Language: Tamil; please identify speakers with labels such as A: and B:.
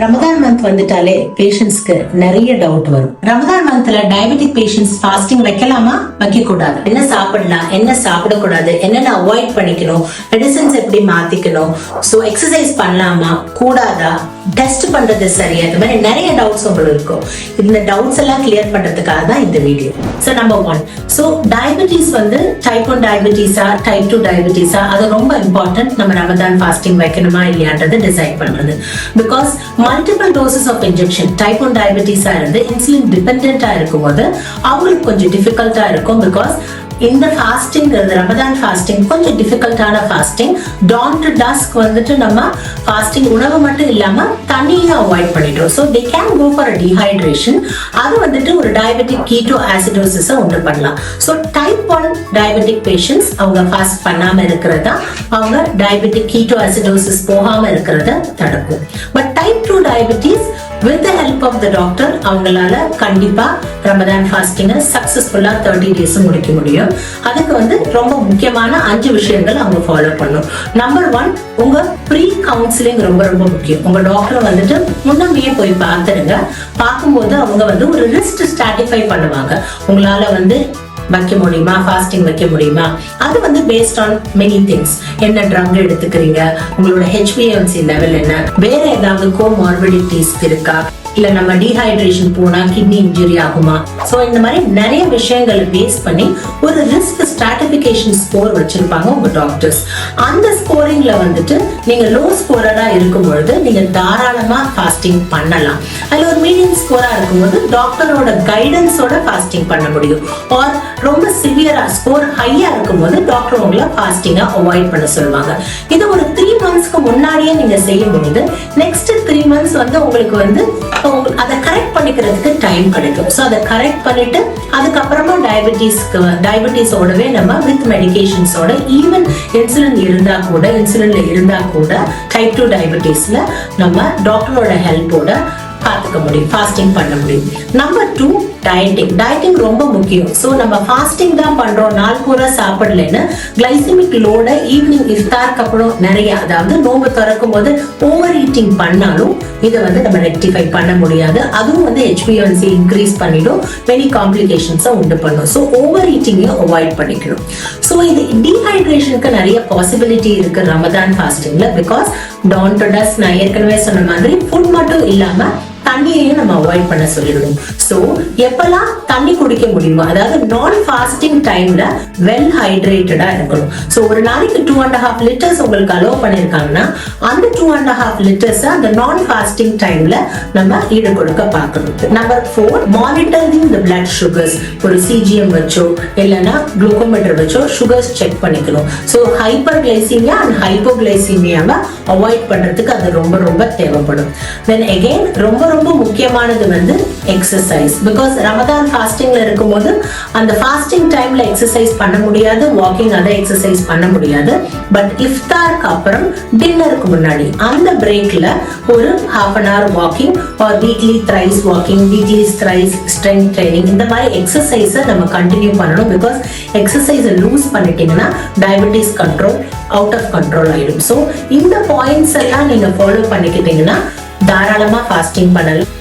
A: ரமதான் மந்த் வந்துட்டாலே பேஷண்ட்ஸ்க்கு நிறைய டவுட் வரும். ரமதான் மந்த்ல டயபெட்டிக் பேஷண்ட்ஸ் ஃபாஸ்டிங் வைக்கலாமா, வைக்க கூடாது, என்ன சாப்பிடலாம், என்ன சாப்பிடக்கூடாது, என்னென்ன அவாய்ட் பண்ணிக்கணும், மெடிசன்ஸ் எப்படி மாத்திக்கணும், சோ எக்ஸசைஸ் பண்ணலாமா கூடாதா, டெஸ்ட் பண்றது சரியா, இந்த மாதிரி நிறைய டவுட்ஸ் உங்களுக்கு இருக்கும். இந்த டவுட்ஸ் எல்லாம் கிளியர் பண்றதுக்காக தான் இந்த video. So number 1, so diabetes வந்து டைப் 1 டயபெட்டிஸா டைப் 2 டயபெட்டிஸா, அது ரொம்ப இம்பார்ட்டன்ட். நம்ம ரமதான் ஃபாஸ்டிங் வைக்கணுமா இல்லையான்றது டிசைட் பண்றது. Because multiple doses of injection type 1 டயபெட்டிஸா இருந்து இன்சுலின் டிபெண்டா இருக்கும்போது அவங்களுக்கு கொஞ்சம் டிஃபிகல்ட்டா இருக்கும். பிகாஸ் இந்த ஃபாஸ்டிங் ரமதான் ஃபாஸ்டிங் கொஞ்சம் டிஃபிகல்ட்டான ஃபாஸ்டிங். டான் டு டஸ்க் வந்துட்டு நம்ம ஃபாஸ்டிங் உணவு மட்டும் இல்லாம தண்ணியும் அவாய்ட் பண்ணிட்டோம். So they can go for dehydration. அது வந்துட்டு ஒரு டயபெட்டிக் கீட்டோ ஆசிடோசிஸை உண்டு பண்ணலாம். ஸோ டைப் 1 டயபெட்டிக் பேஷண்ட்ஸ் அவங்க ஃபாஸ்ட் பண்ணாம இருக்கிறதா அவங்க டயபெட்டிக் கீட்டோ ஆசிடோசிஸ் போகாம இருக்கிறத தடுக்கும். But type 2 diabetes with the help of the doctor அவங்களால கண்டிப்பா ரமதான் ஃபாஸ்டிங்கை சக்சஸ்ஃபுல்லா 30 days முடிக்க முடியும். அதுக்கு வந்து ரொம்ப முக்கியமான 5 விஷயங்கள் அவங்க ஃபாலோ பண்ணும். நம்பர் 1, உங்க ப்ரீ கவுன்சிலிங் ரொம்ப ரொம்ப முக்கியம். உங்க டாக்டர் வந்துட்டு முன்னமே போய் பார்த்துடுங்க. பார்க்கும்போது அவங்க வந்து ஒரு லிஸ்ட் ஸ்ட்ராட்டிஃபை பண்ணுவாங்க. உங்களால வந்து வைக்க முடியுமா, ஃபாஸ்டிங் வைக்க முடியுமா, அது வந்து பேஸ்ட் ஆன் மெனி திங்ஸ். என்ன ட்ரக் எடுத்துக்கிறீங்க, உங்களோட HbA1c லெவல் என்ன, வேற ஏதாவது கோமார்பிடிட்டிஸ் இருக்கா, இல்ல நம்ம டீஹைட்ரேஷன் போனா கிட்னி இன்ஜுரி ஆகுமா. சோ இந்த மாதிரி நிறைய விஷயங்களை பேஸ் பண்ணி ஒரு ரிஸ்க் ஸ்ட்ராட்டிஃபிகேஷன் ஸ்கோர் வச்சிருப்பாங்க உங்க டாக்டர்ஸ். அந்த ஸ்கோரிங்ல வந்துட்டு நீங்க லோ ஸ்கோரரா இருக்கும் பொழுது நீங்க தாராளமா ஃபாஸ்டிங் பண்ணலாம். அதுல ஒரு மீடியம் ஸ்கோரா இருக்கும்போது டாக்டரோட கைடன்ஸோட ஃபாஸ்டிங் பண்ண முடியும். ஆர் ரொம்ப சிவியரா ஸ்கோர் ஹையா இருக்கும்போது டாக்டர் உங்களை ஃபாஸ்டிங்கா அவாய்ட் பண்ண சொல்லுவாங்க. இது ஒரு 3 monthsக்கு முன்னாடியே நீங்க செய்யும் பொழுது நெக்ஸ்ட் 3 months வந்து உங்களுக்கு வந்து அதை கரெக்ட் பண்ணிக்கிறதுக்கு டைம் கிடைக்கும். ஸோ அதை கரெக்ட் பண்ணிட்டு அதுக்கப்புறமா டயபெட்டிஸோடவே நம்ம வித் மெடிகேஷன்ஸோட ஈவன் இன்சுலின்ல இருந்தா கூட டைப் 2 டயபெட்டிஸ்ல நம்ம டாக்டரோட ஹெல்ப்போட பார்த்துக்க முடியும், ஃபாஸ்டிங் பண்ண முடியும். நம்பர் 2, டயட்டிங் ரொம்ப முக்கியம். ஸோ நம்ம ஃபாஸ்டிங் தான் பண்றோம், நாள் பூரா சாப்பிடலன்னு கிளைசிமிக் லோட ஈவினிங் இஃப்தாருக்கு அப்புறம் நிறைய, அதாவது நோம்பு திறக்கும் போது ஓவர் ஈட்டிங் பண்ணாலும் இதை வந்து நம்ம ரெக்டிஃபை பண்ண முடியாது. அதுவும் வந்து HbA1c இன்க்ரீஸ் பண்ணிடும், மெனி காம்ப்ளிகேஷன்ஸை உண்டு பண்ணும். ஸோ ஓவர் ஈட்டிங்கையும் அவாய்ட் பண்ணிக்கணும். ஸோ இது டீஹைட்ரேஷனுக்கு நிறைய பாசிபிலிட்டி இருக்கு ரமதான் ஃபாஸ்டிங்ல. பிகாஸ் டான் டு டஸ்க் நான் ஏற்கனவே சொன்ன மாதிரி ஃபுட் மட்டும் இல்லாம தண்ணியையும் நம்ம அவாய்ட் பண்ண சொல்லிடணும். சோ எப்பெல்லாம் தண்ணி குடிக்க முடியுமோ, அதாவது நான் ஃபாஸ்டிங் டைம்ல வெல் ஹைட்ரேட்டடா இருக்கணும். சோ ஒரு நாளைக்கு 2.5 liters உங்களுக்கு அலோவ் பண்ணிருக்காங்கன்னா அந்த 2.5 liters அந்த நான் ஃபாஸ்டிங் டைம்ல நம்ம ஈடு கொடுக்க பார்க்கணும். Number 4, monitoring the blood sugars. ஒரு CGM வச்சோ இல்லைன்னா குளுக்கோமீட்டர் வச்சோ சுகர்ஸ் செக் பண்ணிக்கணும். ஸோ ஹைப்பர் கிளைசீமியா அண்ட் ஹைப்போகிளைசீமியாவை அவாய்ட் பண்றதுக்கு அது ரொம்ப ரொம்ப தேவைப்படும். தென் அகெயின் ரொம்ப முக்கியமானது வந்து எக்ஸசைஸ். பிகாஸ் ரமதான் ஃபாஸ்டிங்ல இருக்கும்போது அந்த ஃபாஸ்டிங் டைம்ல எக்ஸசைஸ் பண்ண முடியாது, வாக்கிங் அதை எக்ஸசைஸ் பண்ண முடியாது. பட் இஃப்தாருக்கு அப்புறம் டின்னருக்கு முன்னாடி அந்த பிரேக்ல ஒரு half an hour walking or weekly thrice walking, weekly thrice strength training, இந்த மாதிரி எக்ஸசைஸை நம்ம கண்டினியூ பண்ணணும். பிகாஸ் எக்ஸசைஸை லூஸ் பண்ணிட்டீங்கன்னா diabetes control out of control ஆயிடும். ஸோ இந்த பாயிண்ட்ஸ் எல்லாம் நீங்க ஃபாலோ பண்ணிக்கிட்டீங்கன்னா தாராளமா ஃபாஸ்டிங் பண்ணலாம்.